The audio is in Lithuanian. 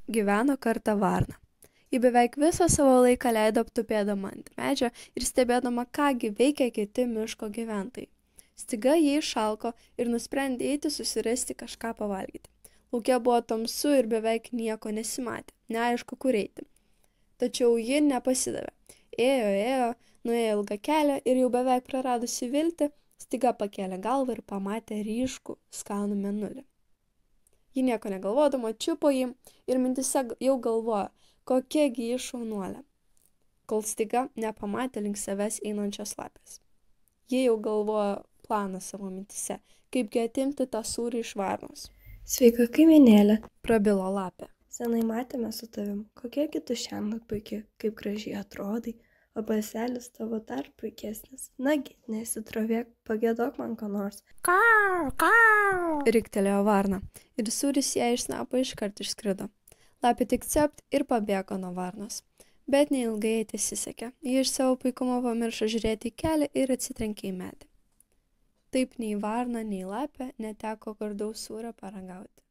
Gyveno kartą varna. Ji beveik visą savo laiką leido aptupėdama ant medžio ir stebėdama, kągi veikia kiti miško gyventojai. Staiga ji išalko ir nusprendė eiti susirasti kažką pavalgyti. Lauke buvo tamsu ir beveik nieko nesimatė, neaišku, kur eiti. Tačiau ji nepasidavė. Ėjo, nuėjo ilgą kelią ir jau beveik praradusi viltį, staiga pakėlė galvą ir pamatė ryškų, skanų mėnulį. Ji nieko negalvodama čiupo jį ir mintise jau galvojo, kokiagi ji šaunuolė, kol staiga nepamatė link savęs einančios lapės. Ji jau galvojo planą savo mintise, kaipgi atimti tą sūrį iš varnos. Sveika, kaimynėlė, Prabilo lapė. senai matėme su tavim, kokiegi tu šiandien puikiai, kaip gražiai atrodai, o balselis tavo dar puikesnis. Nagi, nesitrovėk, pagėdok man ką nors. Riktelėjo varna ir sūris ją iš snapo iškart išskrido. Lapė tik cept ir pabėgo nuo varnos. Bet neilgai jai pasisekė. Ji iš savo puikumo pamiršo žiūrėti į kelią ir atsitrenkė į medį. Taip nei varna, nei lapė neteko gardaus sūrio paragauti.